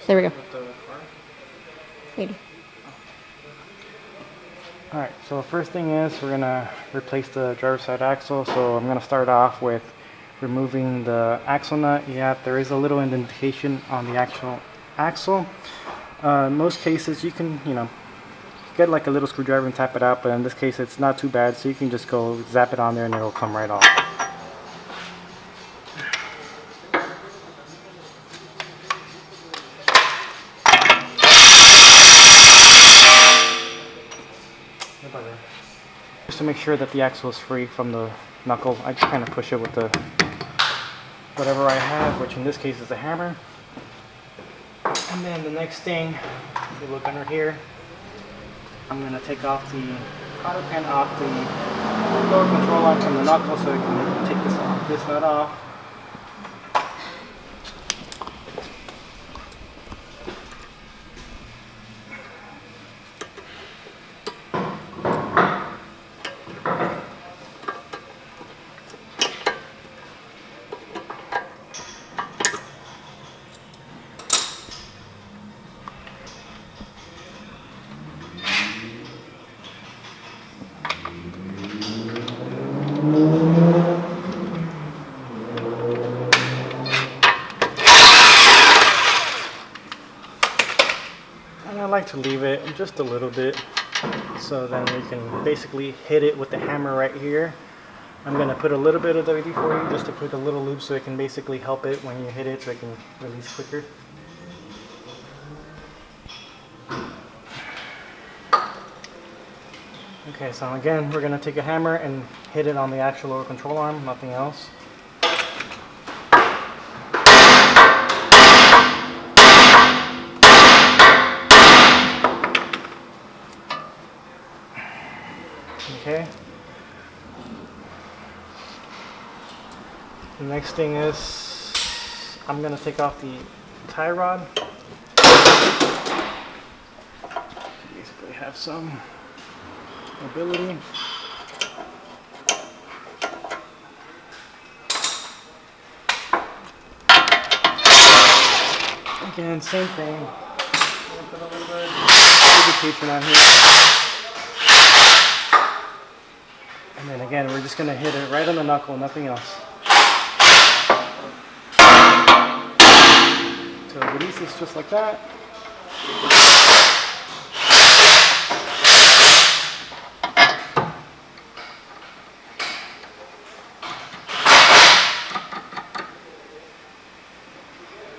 There we go. With the car? 80. Alright, so first thing is we're going to replace the driver's side axle. So I'm going to start off with removing the axle nut. Yeah, there is a little indentation on the actual axle. In most cases you can, get like a little screwdriver and tap it out, but in this case it's not too bad, so you can just go zap it on there and it'll come right off. Just to make sure that the axle is free from the knuckle, I just kind of push it with the whatever I have, which in this case is a hammer. And then the next thing, if you look under here, I'm going to take off the cotter pin off the lower control arm from the knuckle so I can take this nut off. I like to leave it just a little bit so then we can basically hit it with the hammer right here. I'm going to put a little bit of WD-40 just to put a little lube so it can basically help it when you hit it so it can release quicker. Okay, so again we're going to take a hammer and hit it on the actual lower control arm, nothing else. Okay. The next thing is I'm going to take off the tie rod. Basically have some mobility. Again, same thing. Put a little bit of lubrication on here. And then again, we're just going to hit it right on the knuckle, nothing else. So it releases just like that.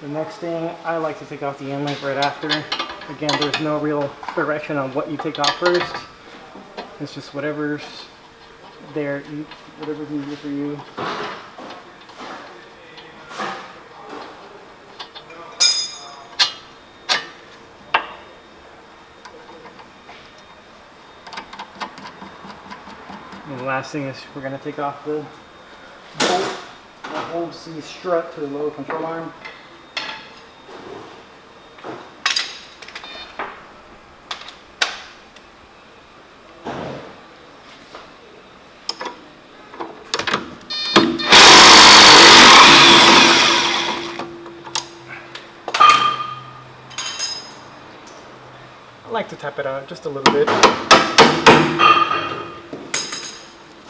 The next thing, I like to take off the end link right after. Again, there's no real direction on what you take off first. It's just whatever's there, whatever's easier for you. And the last thing is we're going to take off the bolt that holds the strut to the lower control arm. I like to tap it out just a little bit. And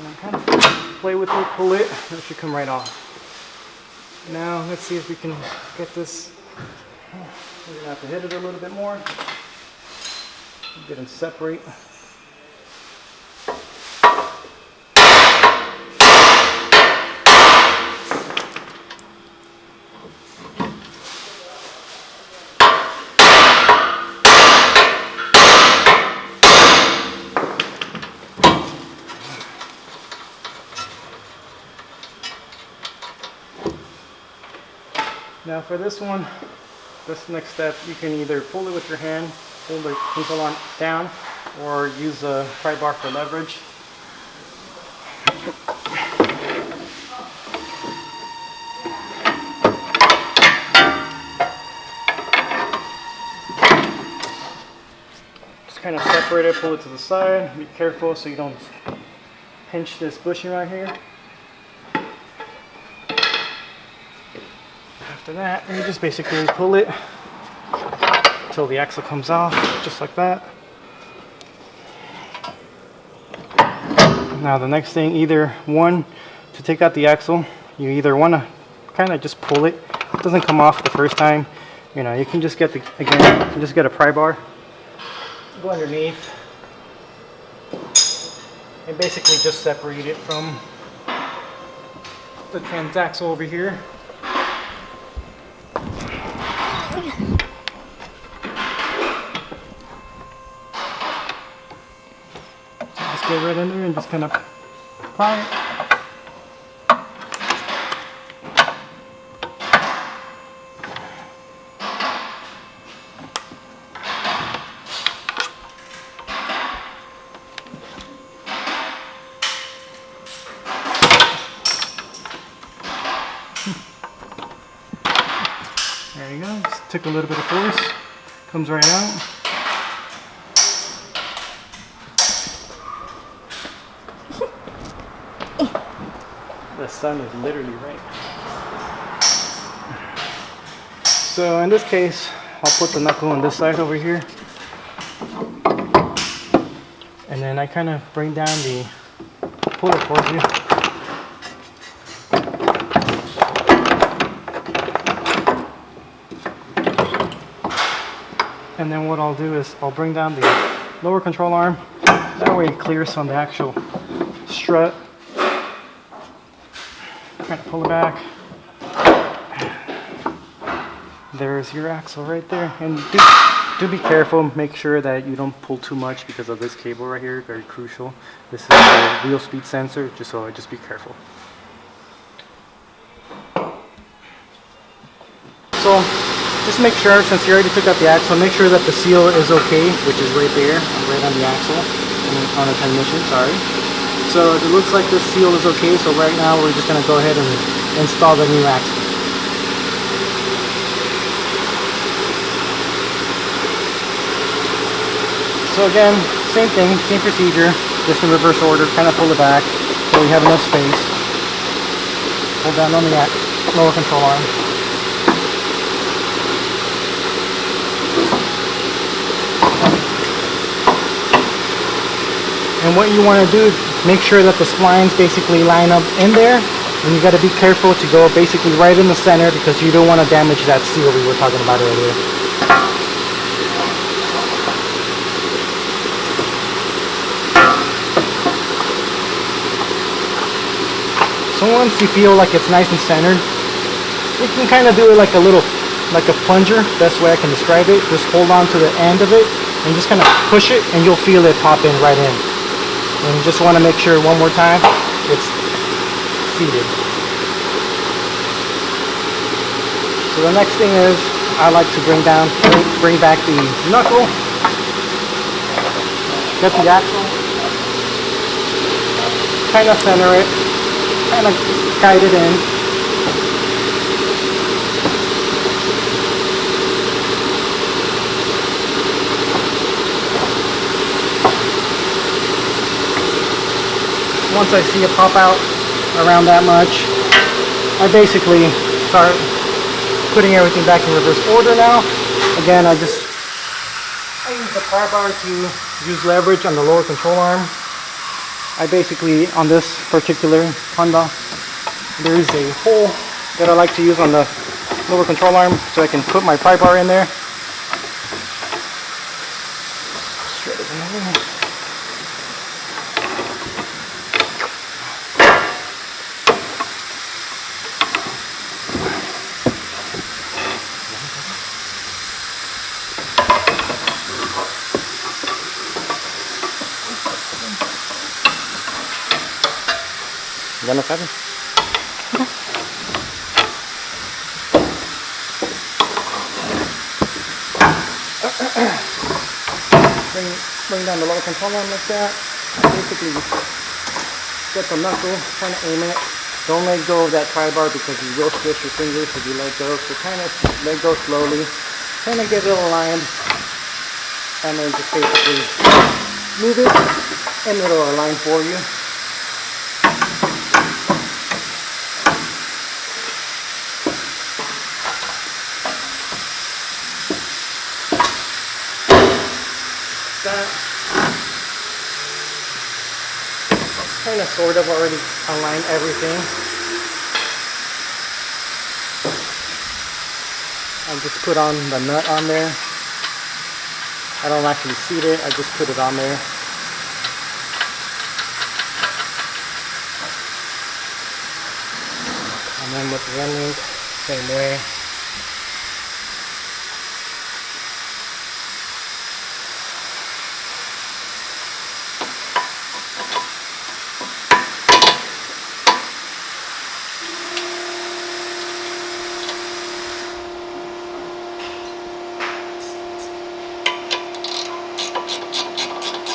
I kind of play with it, pull it, and it should come right off. Now let's see if we can get this. We're going to have to hit it a little bit more. Get them separate. Now for this one, this next step, you can either pull it with your hand, hold the control arm down, or use a pry bar for leverage. Just kind of separate it, pull it to the side. Be careful so you don't pinch this bushing right here. After that, you just basically pull it until the axle comes off, just like that. Now the next thing, either one, to take out the axle, you either want to kind of just pull it. It doesn't come off the first time. You know, you can just get the, again, you can just get a pry bar, go underneath, and basically just separate it from the transaxle over here. Just get right in there and just kind of pry it. There you go, just took a little bit of force, comes right out. The sun is literally right. So in this case, I'll put the knuckle on this side over here. And then I kind of bring down the pull it towards you. And then what I'll do is I'll bring down the lower control arm. That way it clears on the actual strut. Kind of pull it back. There's your axle right there. And do be careful. Make sure that you don't pull too much because of this cable right here. Very crucial. This is the wheel speed sensor. Just be careful. So just make sure, since you already took out the axle, make sure that the seal is okay, which is right there, right on the axle, on the transmission, sorry. So it looks like this seal is okay, so right now we're just going to go ahead and install the new axle. So again, same thing, same procedure, just in reverse order, kind of pull it back so we have enough space. Hold down on the lower control arm. And what you want to do is make sure that the splines basically line up in there, and you got to be careful to go basically right in the center because you don't want to damage that seal we were talking about earlier. So once you feel like it's nice and centered, you can kind of do it like like a plunger. Best way I can describe it. Just hold on to the end of it and just kind of push it, and you'll feel it pop in right in. And you just want to make sure one more time it's seated. So the next thing is I like to bring back the knuckle, get the axle, kind of center it, kind of guide it in. Once I see it pop out around that much, I basically start putting everything back in reverse order now. Again, I use the pry bar to use leverage on the lower control arm. I basically, on this particular Honda, there is a hole that I like to use on the lower control arm so I can put my pry bar in there. Straight as another. ¿Ya no sabe? Bring down the lower control arm like that. Basically, get the knuckle, kind of aim it. Don't let go of that pry bar because you will squish your fingers if you let go. So kind of let go slowly, kind of get it aligned, and then just basically move it, and it'll align for you. that. Kind of sort of already aligned everything. I just put on the nut on there. I don't actually seat it, I just put it on there. And then with the end link, same way.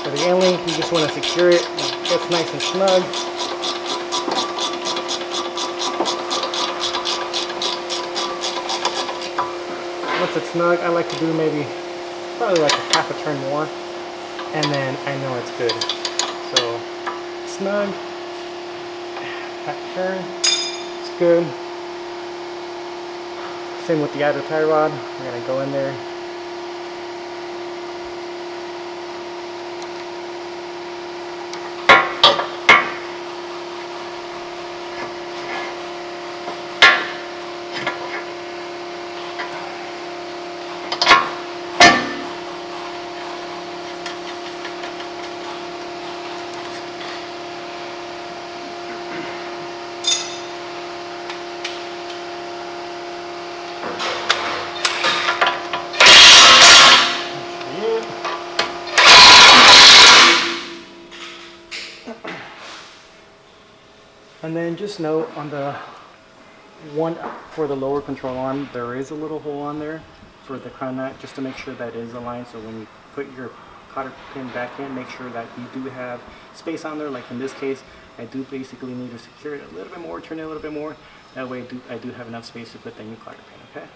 For the end link, you just want to secure it. It's nice and snug. Once it's snug, I like to do probably like a half a turn more, and then I know it's good. So snug, half a turn, it's good. Same with the outer tie rod. We're gonna go in there. And then just note on the one for the lower control arm, there is a little hole on there for the crown nut, just to make sure that is aligned. So when you put your cotter pin back in, make sure that you do have space on there. Like in this case, I do basically need to secure it a little bit more, turn it a little bit more. That way I do have enough space to put the new cotter pin, okay?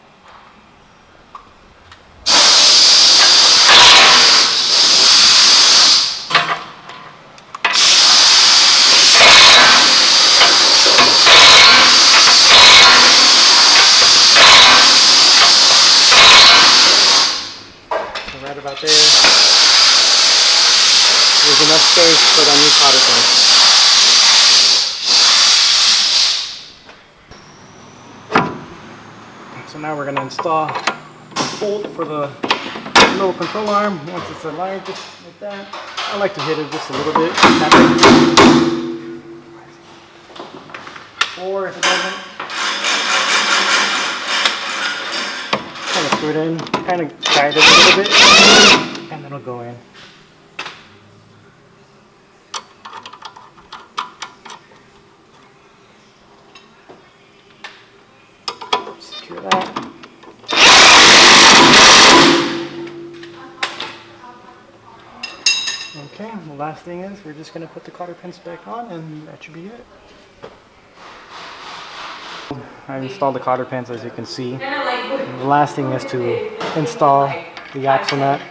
Right about there. There's enough space for the new cotter pin. So now we're going to install the bolt for the lower control arm. Once it's aligned just like that, I like to hit it just a little bit. Or if it doesn't, kind of screw it in, kind of guide it a little bit, and then it'll go in. Secure that. Okay, and the last thing is we're just going to put the cotter pins back on, and that should be it. I installed the cotter pins, as you can see. The last thing is to install the axle nut.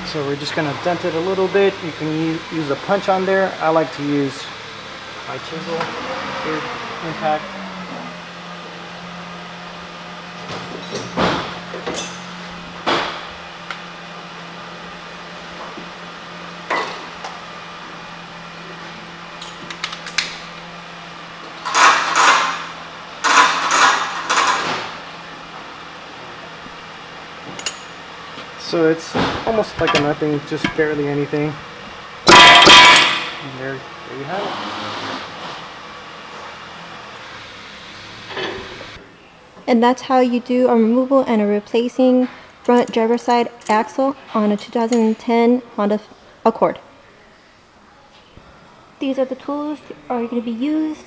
So we're just going to dent it a little bit. You can use a punch on there. I like to use my chisel, big impact. So it's almost like a nothing, just barely anything. And there you have it. And that's how you do a removal and a replacing front driver's side axle on a 2010 Honda Accord. These are the tools that are going to be used